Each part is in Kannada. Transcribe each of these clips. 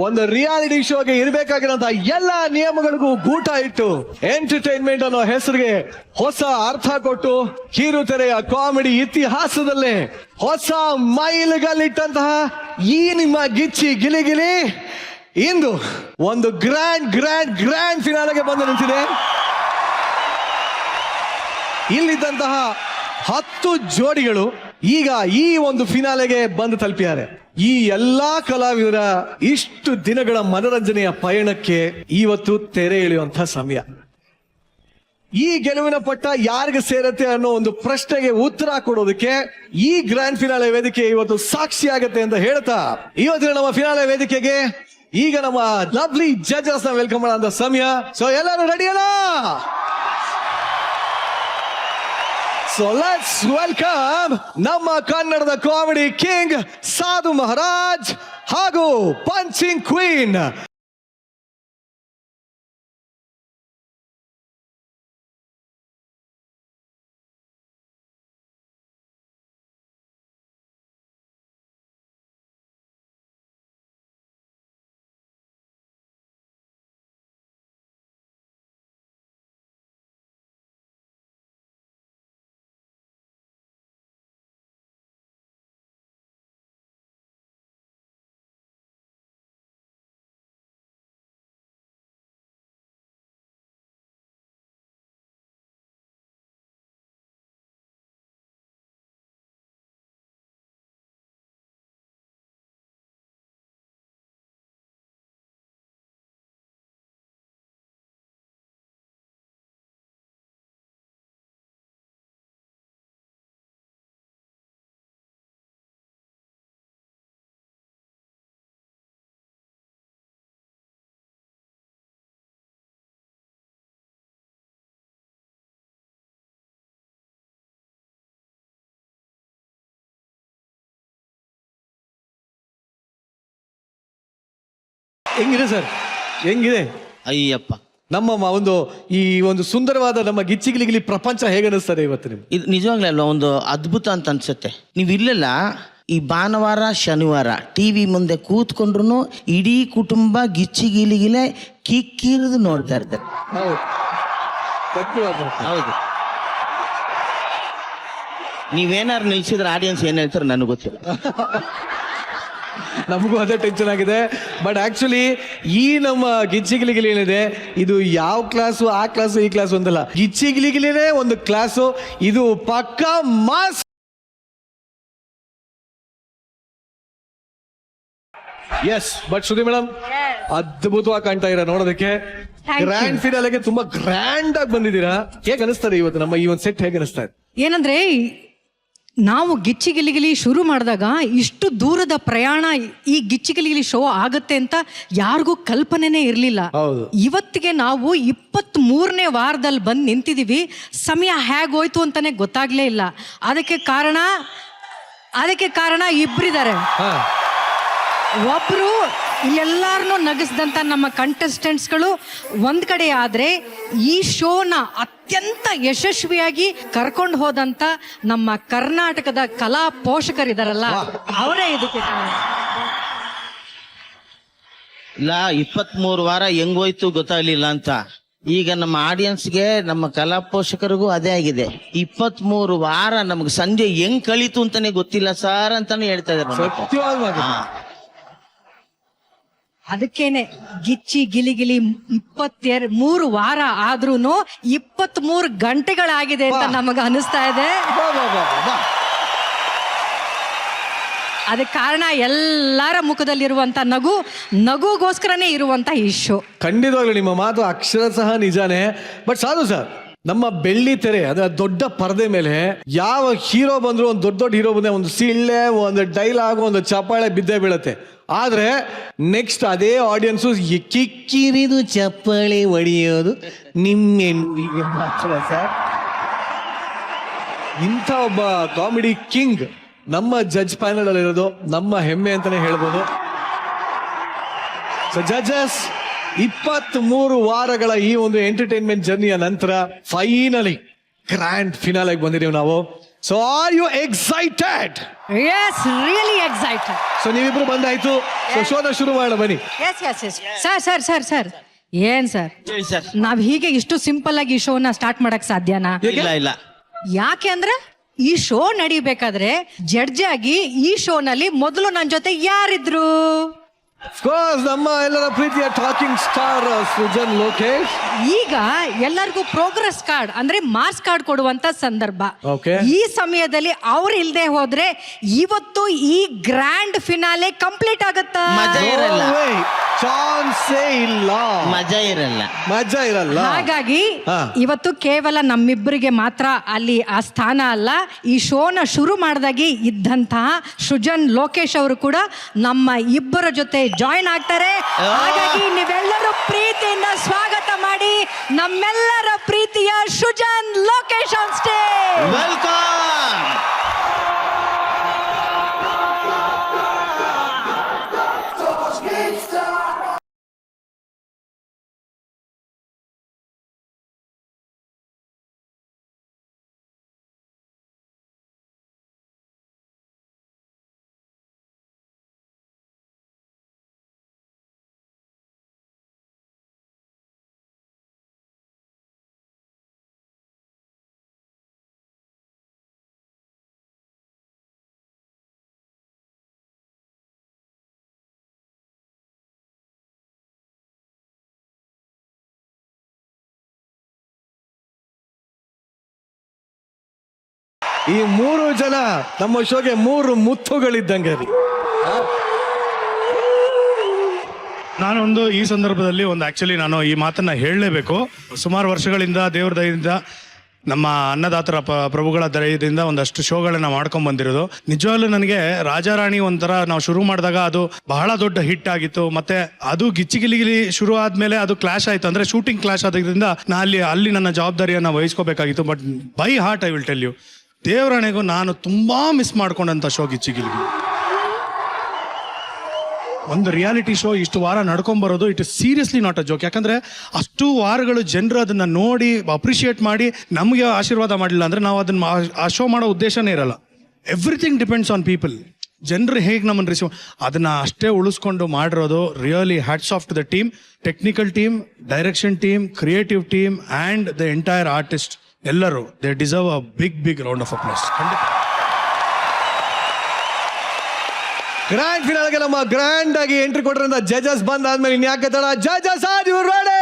ಒಂದು ರಿಯಾಲಿಟಿ ಶೋಗೆ ಇರಬೇಕಾಗಿರೋಂತ ಎಲ್ಲಾ ನಿಯಮಗಳಿಗೂ ಗೂಟ ಇಟ್ಟು ಎಂಟರ್ಟೈನ್ಮೆಂಟ್ ಅನ್ನೋ ಹೆಸರಿಗೆ ಹೊಸ ಅರ್ಥ ಕೊಟ್ಟು ಕಿರುತೆರೆಯ ಕಾಮಿಡಿ ಇತಿಹಾಸದಲ್ಲೇ ಹೊಸ ಮೈಲುಗಲ್ಲಿಟ್ಟಂತಹ ಈ ನಿಮ್ಮ ಗಿಚ್ಚಿ ಗಿಲಿಗಿಲಿ ಇಂದು ಒಂದು ಗ್ರ್ಯಾಂಡ್ ಫಿನಾಲೆಗೆ ಬಂದು ನಿಂತಿದೆ. ಇಲ್ಲಿದ್ದಂತಹ 10 ಜೋಡಿಗಳು ಈಗ ಈ ಒಂದು ಫಿನಾಲೆಗೆ ಬಂದು ತಲುಪಿದ್ದಾರೆ. ಈ ಎಲ್ಲಾ ಕಲಾವಿದರ ಇಷ್ಟು ದಿನಗಳ ಮನರಂಜನೆಯ ಪಯಣಕ್ಕೆ ಇವತ್ತು ತೆರೆ ಎಳೆಯುವಂತಹ ಸಮಯ. ಈ ಗೆಲುವಿನ ಪಟ್ಟ ಯಾರಿಗೆ ಸೇರತ್ತೆ ಅನ್ನೋ ಒಂದು ಪ್ರಶ್ನೆಗೆ ಉತ್ತರ ಕೊಡೋದಕ್ಕೆ ಈ ಗ್ರ್ಯಾಂಡ್ ಫಿನಾಲೆ ವೇದಿಕೆ ಇವತ್ತು ಸಾಕ್ಷಿ ಆಗತ್ತೆ ಅಂತ ಹೇಳ್ತಾ ಇವತ್ತಿನ ನಮ್ಮ ಫಿನಾಲೆ ವೇದಿಕೆಗೆ ಈಗ ನಮ್ಮ ಲವ್ಲಿ ಜಡ್ಜಸ್ ನ ವೆಲ್ಕಮ್ ಮಾಡೋ ಸಮಯ. ಸೊ ಎಲ್ಲರೂ ರೆಡಿ ಅಲ್ಲ? So let's welcome ನಮ್ಮ ಕನ್ನಡದ ಕಾಮಿಡಿ ಕಿಂಗ್ ಸಾಧು ಮಹಾರಾಜ್ ಹಾಗೂ ಪಂಚಿಂಗ್ ಕ್ವೀನ್ ಹೆಂಗಿದೆ ಸರ್? ಹೆಂಗಿದೆ? ಅಯ್ಯಪ್ಪ, ನಮ್ಮ ಒಂದು ಈ ಒಂದು ಸುಂದರವಾದ ನಮ್ಮ ಗಿಚ್ಚಿಗಿಲಿಗಿಲಿ ಪ್ರಪಂಚ ಹೇಗೆ ಅನಿಸ್ತದೆ ಇವತ್ತು ನಿಮ್ಗೆ? ಇದು ನಿಜವಾಗ್ಲೂ ಅಲ್ವಾ ಒಂದು ಅದ್ಭುತ ಅಂತ ಅನ್ಸುತ್ತೆ. ನೀವು ಇಲ್ಲೆಲ್ಲ ಈ ಭಾನುವಾರ ಶನಿವಾರ ಟಿವಿ ಮುಂದೆ ಕೂತ್ಕೊಂಡ್ರು ಇಡೀ ಕುಟುಂಬ ಗಿಚ್ಚಿಗಿಲಿಗಿಲೆ ಕಿಕ್ಕಿರಿದು ನೋಡ್ತಾ ಇರ್ತಾರೆ. ಹೌದು, ನೀವೇನಾರು ನಿಲ್ಸಿದ್ರೆ ಆಡಿಯನ್ಸ್ ಏನ್ ಹೇಳ್ತಾರೆ ನನಗೆ ಗೊತ್ತಿಲ್ಲ. ನಮಗೂ ಅದೇ ಟೆನ್ಷನ್ ಆಗಿದೆ. ಬಟ್ ಆಕ್ಚುಲಿ ಈ ನಮ್ಮ ಗಿಚ್ಚಿಗಿಲಿಗಿಲಿ ಏನಿದೆ, ಇದು ಯಾವ ಕ್ಲಾಸು ಆ ಕ್ಲಾಸು ಈ ಕ್ಲಾಸು ಅಂತಲ್ಲ, ಗಿಚ್ಚಿಗಿಲಿಗಿಲಿನೇ ಒಂದು ಕ್ಲಾಸು. ಇದು ಪಕ್ಕಾ mass. Yes, but Shruti madam ಅದ್ಭುತವಾಗಿ ಕಾಣ್ತಾ ಇರ ನೋಡೋದಕ್ಕೆ. ಗ್ರ್ಯಾಂಡ್ ಫಿನಾಲೆಗೆ ತುಂಬಾ ಗ್ರ್ಯಾಂಡ್ ಆಗಿ ಬಂದಿದ್ದೀರಾ. ಹೇಗೆ ಅನಿಸ್ತಾರೆ ಇವತ್ತು ನಮ್ಮ ಈ ಒಂದು ಸೆಟ್? ಹೇಗೆ ಅನಿಸ್ತಾ ಇದೆ? ಏನಂದ್ರೆ ನಾವು ಗಿಚ್ಚಿಗಿಲಿಗಿಲಿ ಶುರು ಮಾಡಿದಾಗ ಇಷ್ಟು ದೂರದ ಪ್ರಯಾಣ ಈ ಗಿಚ್ಚಿಗಿಲಿಗಿಲಿ ಶೋ ಆಗತ್ತೆ ಅಂತ ಯಾರಿಗೂ ಕಲ್ಪನೆನೇ ಇರಲಿಲ್ಲ. ಇವತ್ತಿಗೆ ನಾವು 23ನೇ ವಾರದಲ್ಲಿ ಬಂದು ನಿಂತಿದ್ದೀವಿ. ಸಮಯ ಹೇಗೋಯ್ತು ಅಂತಾನೆ ಗೊತ್ತಾಗ್ಲೇ ಇಲ್ಲ. ಅದಕ್ಕೆ ಕಾರಣ ಇಬ್ಬರಿದ್ದಾರೆ. ಒಬ್ರು ಎಲ್ಲಾರನ್ನೂ ನಗಿಸಿದಂಥ ನಮ್ಮ ಕಂಟೆಸ್ಟೆಂಟ್ಸ್ಗಳು ಒಂದ್ ಕಡೆ ಆದ್ರೆ, ಈ ಶೋನ ಅತ್ಯಂತ ಯಶಸ್ವಿಯಾಗಿ ಕರ್ಕೊಂಡು ಹೋದಂತ ನಮ್ಮ ಕರ್ನಾಟಕದ ಕಲಾ ಪೋಷಕರಿದಾರಲ್ಲ, ಅವರೇ ಇದಕ್ಕೆ ಇಲ್ಲ. 23 ವಾರ ಹೆಂಗೋಯ್ತು ಗೊತ್ತಾಗ್ಲಿಲ್ಲ ಅಂತ ಈಗ ನಮ್ಮ ಆಡಿಯನ್ಸ್ಗೆ ನಮ್ಮ ಕಲಾ ಪೋಷಕರಿಗೂ ಅದೇ ಆಗಿದೆ. 23 ವಾರ ನಮ್ಗೆ ಸಂಜೆ ಹೆಂಗ್ ಕಳೀತು ಅಂತಾನೆ ಗೊತ್ತಿಲ್ಲ ಸರ್ ಅಂತಾನೆ ಹೇಳ್ತಾ ಇದ್ದಾರೆ. ಅದಕ್ಕೇನೆ ಗಿಚ್ಚಿ ಗಿಲಿಗಿಲಿ 23 ವಾರ ಆದ್ರೂನು 23 ಗಂಟೆಗಳಾಗಿದೆ ಅಂತ ನಮಗ ಅನಿಸ್ತಾ ಇದೆ. ಅದಕ್ಕೆ ಕಾರಣ ಎಲ್ಲರ ಮುಖದಲ್ಲಿರುವಂತ ನಗುಗೋಸ್ಕರನೇ ಇರುವಂತ ಈ ಶೋ. ಖಂಡಿತವಾಗ್ಲೂ ನಿಮ್ಮ ಮಾತು ಅಕ್ಷರಶಃ ನಿಜಾನೇ. ಬಟ್ ಸಾಧು ಸರ್, ನಮ್ಮ ಬೆಳ್ಳಿ ತೆರೆ ಅದರ ದೊಡ್ಡ ಪರದೆ ಮೇಲೆ ಯಾವ ಹೀರೋ ಬಂದ್ರು, ಒಂದು ದೊಡ್ಡ ಹೀರೋ ಬಂದ್ರೆ ಒಂದು ಸಿಳ್ಳೆ, ಒಂದು ಡೈಲಾಗ್, ಒಂದು ಚಪ್ಪಾಳೆ ಬಿದ್ದೇ ಬೀಳತ್ತೆ. ಆದ್ರೆ ನೆಕ್ಸ್ಟ್ ಅದೇ ಆಡಿಯನ್ಸು ಕಿಕ್ಕಿರಿದು ಚಪ್ಪಾಳೆ ಹೊಡೆಯೋದು ನಿಮ್ಮೆಂದಿಗೆ ಮಾತ್ರ ಸರ್. ಇಂಥ ಒಬ್ಬ ಕಾಮಿಡಿ ಕಿಂಗ್ ನಮ್ಮ ಜಡ್ಜ್ ಪ್ಯಾನಲ್ ಅಲ್ಲಿ ಇರೋದು ನಮ್ಮ ಹೆಮ್ಮೆ ಅಂತಾನೆ ಹೇಳ್ಬೋದು. ಸೊ ಜಡ್ಜಸ್, 23 ವಾರಗಳ ಈ ಒಂದು ಎಂಟರ್ಟೈನ್ಮೆಂಟ್ ಜರ್ನಿಯ ನಂತರ ಫೈನಲಿ ಗ್ರ್ಯಾಂಡ್ ಫಿನಾಲೆಗೆ ಬಂದಿದ್ದೀವಿ ನಾವು. So are you excited? Yes, really excited. So ನೀವಿಬ್ರು ಬಂದಾಯ್ತು. ಸೊ ಶೋನ ಶುರು ಮಾಡೋಣ ಬನ್ನಿ. Yes yes yes. ಸರ್ ಏನ್ ಸರ್, ಹೇಳಿ ಸರ್. ನಾವ್ ಹೀಗೆ ಇಷ್ಟು ಸಿಂಪಲ್ ಆಗಿ ಈ ಶೋನ ಸ್ಟಾರ್ಟ್ ಮಾಡಕ್ ಸಾಧ್ಯನಾ? ಇಲ್ಲ ಯಾಕೆ ಅಂದ್ರೆ ಈ ಶೋ ನಡಿಬೇಕಾದ್ರೆ ಜಡ್ಜ್ ಆಗಿ ಈ ಶೋನಲ್ಲಿ ಮೊದಲು ನನ್ನ ಜೊತೆ ಯಾರಿದ್ರು? ಕೋರ್ಸ್ ನಮ್ಮ ಎಲ್ಲರ ಪ್ರೀತಿಯ ಟಾಕಿಂಗ್ ಸ್ಟಾರ್ ಸೃಜನ್ ಲೋಕೇಶ್. ಈಗ ಎಲ್ಲರಿಗೂ ಪ್ರೋಗ್ರೆಸ್ ಕಾರ್ಡ್ ಅಂದ್ರೆ ಮಾರ್ಕ್ಸ್ ಕಾರ್ಡ್ ಕೊಡುವಂತ ಸಂದರ್ಭ. Okay. ಈ ಸಮಯದಲ್ಲಿ ಅವ್ರು ಇಲ್ದೆ ಹೋದ್ರೆ ಇವತ್ತು ಈ ಗ್ರ್ಯಾಂಡ್ ಫಿನಾಲೆ ಕಂಪ್ಲೀಟ್ ಆಗುತ್ತಾ? ಮಜಾ ಇರಲ್ಲ. ಚಾನ್ಸೇ ಇಲ್ಲ, ಮಜಾ ಇರಲ್ಲ. ಹಾಗಾಗಿ ಹಾ. ಇವತ್ತು ಕೇವಲ ನಮ್ಮಿಬ್ಬರಿಗೆ ಮಾತ್ರ ಅಲ್ಲಿ ಆ ಸ್ಥಾನ ಅಲ್ಲ, ಈ ಶೋನ ಶುರು ಮಾಡಿದಾಗಿ ಇದ್ದಂತಹ ಸೃಜನ್ ಲೋಕೇಶ್ ಅವರು ಕೂಡ ನಮ್ಮ ಇಬ್ಬರ ಜೊತೆ ಜಾಯಿನ್ ಆಗ್ತಾರೆ. ಹಾಗಾಗಿ ನೀವೆಲ್ಲರೂ ಪ್ರೀತಿಯಿಂದ ಸ್ವಾಗತ ಮಾಡಿ ನಮ್ಮೆಲ್ಲರ ಪ್ರೀತಿಯ Srujan Lokesh on stage. Welcome. ಈ 3 ಜನ ನಮ್ಮ ಶೋಗೆ 3 ಮುತ್ತುಗಳಿದ್ದಂಗೆ ರೀ. ನಾನೊಂದು ಈ ಸಂದರ್ಭದಲ್ಲಿ ಆಕ್ಚುಲಿ ನಾನು ಈ ಮಾತನ್ನ ಹೇಳಲೇಬೇಕು. ಸುಮಾರು ವರ್ಷಗಳಿಂದ ದೇವ್ರ ದಯದಿಂದ ನಮ್ಮ ಅನ್ನದಾತರ ಪ್ರಭುಗಳ ದಯದಿಂದ ಒಂದಷ್ಟು ಶೋಗಳನ್ನ ಮಾಡ್ಕೊಂಡ್ ಬಂದಿರೋದು. ನಿಜವಾಗ್ಲೂ ನನಗೆ ರಾಜಾರಾಣಿ ಒಂಥರ ನಾವು ಶುರು ಮಾಡಿದಾಗ ಅದು ಬಹಳ ದೊಡ್ಡ ಹಿಟ್ ಆಗಿತ್ತು. ಮತ್ತೆ ಅದು ಗಿಚ್ಚಿಗಿಲಿಗಿಲಿ ಶುರು ಆದ್ಮೇಲೆ ಅದು ಕ್ಲಾಶ್ ಆಯ್ತು, ಅಂದ್ರೆ ಶೂಟಿಂಗ್ ಕ್ಲಾಶ್ ಆದ್ರಿಂದ ನಾ ಅಲ್ಲಿ ನನ್ನ ಜವಾಬ್ದಾರಿಯನ್ನ ವಹಿಸ್ಕೋಬೇಕಾಗಿತ್ತು. But by heart I will tell you, ದೇವರಾಣೆಗೂ ನಾನು ತುಂಬಾ ಮಿಸ್ ಮಾಡ್ಕೊಂಡಂತ ಶೋ ಗಿಚ್ಚಿಗಿಲಿಗಿ. ಒಂದು ರಿಯಾಲಿಟಿ ಶೋ ಇಷ್ಟು ವಾರ ನಡ್ಕೊಂಡ್ ಬರೋದು it is seriously not a joke. ಯಾಕಂದ್ರೆ ಅಷ್ಟು ವಾರಗಳು ಜನರು ಅದನ್ನ ನೋಡಿ ಅಪ್ರಿಷಿಯೇಟ್ ಮಾಡಿ ನಮಗೆ ಆಶೀರ್ವಾದ ಮಾಡಲಿಲ್ಲ ಅಂದ್ರೆ ನಾವು ಅದನ್ನ ಆ ಶೋ ಮಾಡೋ ಉದ್ದೇಶನೇ ಇರಲ್ಲ. Everything depends on people. ಜನರು ಹೇಗೆ ನಮ್ಮನ್ನು ರಿಸೀವ್ ಅದನ್ನ ಅಷ್ಟೇ ಉಳಿಸ್ಕೊಂಡು ಮಾಡಿರೋದು really hats off to the team, technical team, direction team, creative team and the entire artist. ಎಲ್ಲರೂ they deserve a big round of applause. Grand ಫಿನಾಲ್ಗೆ ನಮ್ಮ ಗ್ರ್ಯಾಂಡ್ ಆಗಿ ಎಂಟ್ರಿ ಕೊಟ್ಟಿರೋಂಥ ಜಜಸ್ ಬಂದಾದ್ಮೇಲೆ ಇನ್ಯಾಕೆ ತಡ? ಜಜಸ್ are you ready?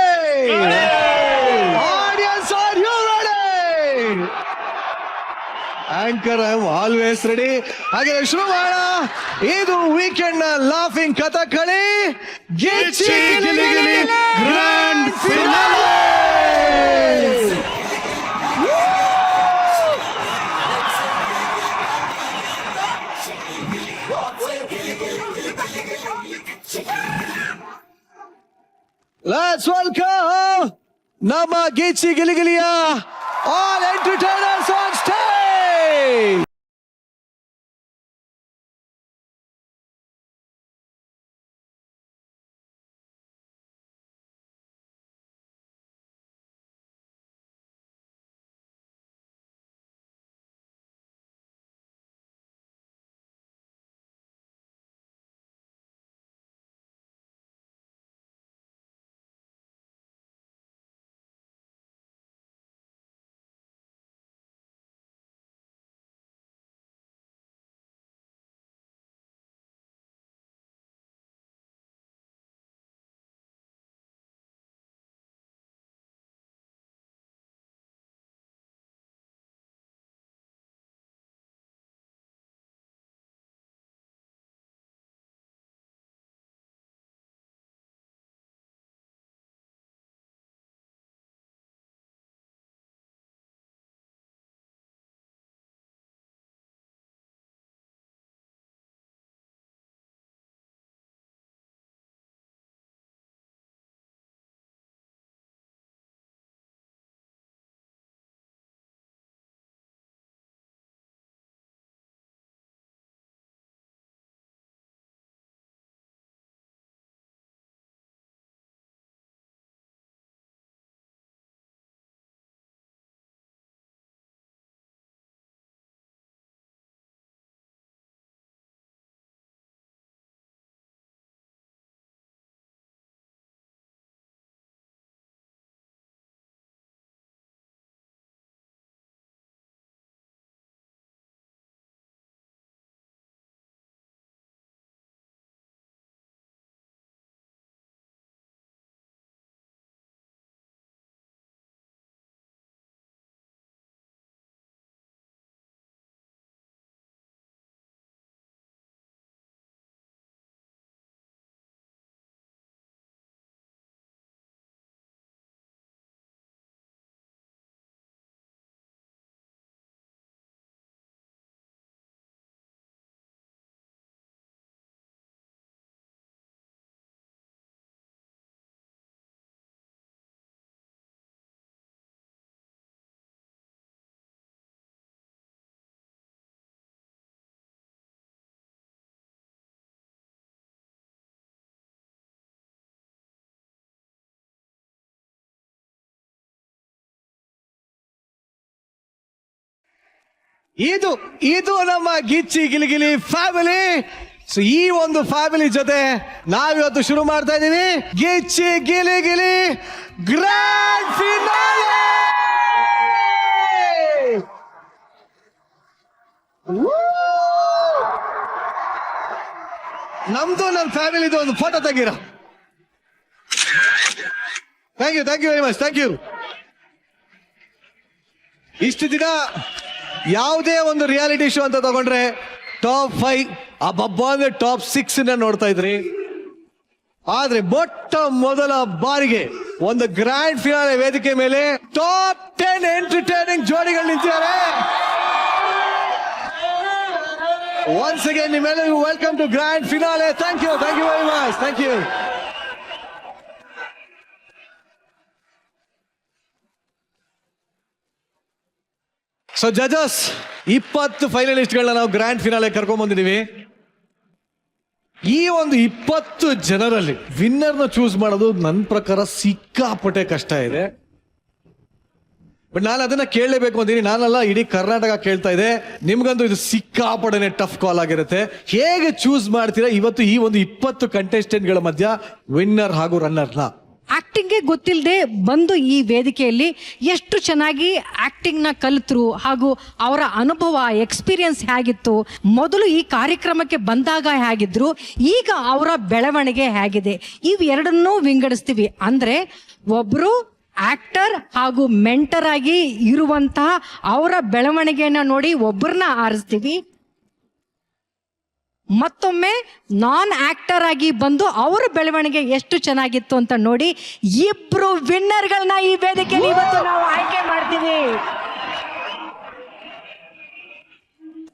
Audience are you ready? Anchor I am always ready. ಹಾಗೆ ಶುರು ಮಾಡೋಣ. ಇದು ವೀಕೆಂಡ್ ನ laughing Kathakali Gicchi Giligili grand finale. Let's welcome ನಮ್ಮ ಗಿಚ್ಚಿ ಗಿಲಿಗಿಲಿಯ all entertainers on stage. ಇದು ಇದು ನಮ್ಮ ಗಿಚ್ಚಿ ಗಿಲಿಗಿಲಿ ಫ್ಯಾಮಿಲಿ. ಸೊ ಈ ಒಂದು ಫ್ಯಾಮಿಲಿ ಜೊತೆ ನಾವಿವತ್ತು ಶುರು ಮಾಡ್ತಾ ಇದೀವಿ ಗಿಚ್ಚಿ ಗಿಲಿಗಿಲಿ ಗ್ರ್ಯಾಂಡ್ ಫಿನಾಲೆ. ನಮ್ದು ನಮ್ಮ ಫ್ಯಾಮಿಲಿದು ಒಂದು ಫೋಟೋ ತೆಗೀರ. Thank you very much, thank you. ಇಷ್ಟು ದಿನ ಯಾವುದೇ ಒಂದು ರಿಯಾಲಿಟಿ ಶೋ ಅಂತ ತಗೊಂಡ್ರೆ ಟಾಪ್ 5 ಅಬ್ಬಬ್ಬ ಅಂದ್ರೆ ಟಾಪ್ 6 ನೋಡ್ತಾ ಇದ್ರಿ. ಆದ್ರೆ ಮೊಟ್ಟ ಮೊದಲ ಬಾರಿಗೆ ಒಂದು ಗ್ರ್ಯಾಂಡ್ ಫಿನಾಲೆ ವೇದಿಕೆ ಮೇಲೆ ಟಾಪ್ 10 ಎಂಟರ್ಟೈನಿಂಗ್ ಜೋಡಿಗಳು ನಿಂತಿದ್ದಾರೆ. ಒನ್ಸ್ ಅಗೇನ್ ನಿಮ್ಮೆಲ್ಲರಿಗೂ welcome to grand finale. Thank you very much, thank you. So ಜಜಸ್, 20 ಫೈನಲಿಸ್ಟ್ಗಳನ್ನ ನಾವು ಗ್ರ್ಯಾಂಡ್ ಫಿನಾಲೆ ಕರ್ಕೊಂಡ್ ಬಂದಿದೀವಿ. ಈ ಒಂದು 20 ಜನರಲ್ಲಿ ವಿನ್ನರ್ನ ಚೂಸ್ ಮಾಡೋದು ನನ್ನ ಪ್ರಕಾರ ಸಿಕ್ಕಾಪಟ್ಟೆ ಕಷ್ಟ ಇದೆ. ಬಟ್ ನಾನು ಅದನ್ನ ಕೇಳಲೇಬೇಕು ಅಂತೀನಿ. ನಾನಲ್ಲ, ಇಡೀ ಕರ್ನಾಟಕ ಕೇಳ್ತಾ ಇದೆ. ನಿಮ್ಗಂತೂ ಇದು ಸಿಕ್ಕಾಪಟ್ಟೆನೆ ಟಫ್ ಕಾಲ್ ಆಗಿರುತ್ತೆ. ಹೇಗೆ ಚೂಸ್ ಮಾಡ್ತೀರಾ ಇವತ್ತು ಈ ಒಂದು 20 ಕಂಟೆಸ್ಟೆಂಟ್ಗಳ ಮಧ್ಯ ವಿನ್ನರ್ ಹಾಗೂ ರನ್ನರ್ನ? ಆಕ್ಟಿಂಗ್ಗೆ ಗೊತ್ತಿಲ್ಲದೆ ಬಂದು ಈ ವೇದಿಕೆಯಲ್ಲಿ ಎಷ್ಟು ಚೆನ್ನಾಗಿ ಆಕ್ಟಿಂಗ್ನ ಕಲಿತರು ಹಾಗೂ ಅವರ ಅನುಭವ ಎಕ್ಸ್ಪೀರಿಯನ್ಸ್ ಹೇಗಿತ್ತು, ಮೊದಲು ಈ ಕಾರ್ಯಕ್ರಮಕ್ಕೆ ಬಂದಾಗ ಹೇಗಿದ್ರು, ಈಗ ಅವರ ಬೆಳವಣಿಗೆ ಹೇಗಿದೆ, ಇವೆರಡನ್ನೂ ವಿಂಗಡಿಸ್ತೀವಿ. ಅಂದ್ರೆ ಒಬ್ರು ಆಕ್ಟರ್ ಹಾಗೂ ಮೆಂಟರ್ ಆಗಿ ಇರುವಂತಹ ಅವರ ಬೆಳವಣಿಗೆಯನ್ನ ನೋಡಿ ಒಬ್ಬರನ್ನ ಆರಿಸ್ತೀವಿ. ಮತ್ತೊಮ್ಮೆ ನಾನ್ ಆಕ್ಟರ್ ಆಗಿ ಬಂದು ಅವರ ಬೆಳವಣಿಗೆ ಎಷ್ಟು ಚೆನ್ನಾಗಿತ್ತು ಅಂತ ನೋಡಿ 2 ವಿನ್ನರ್ಗಳನ್ನ ಈ ವೇದಿಕೆಯಲ್ಲಿ ಇವತ್ತು ನಾವು ಆಯ್ಕೆ ಮಾಡ್ತೀವಿ.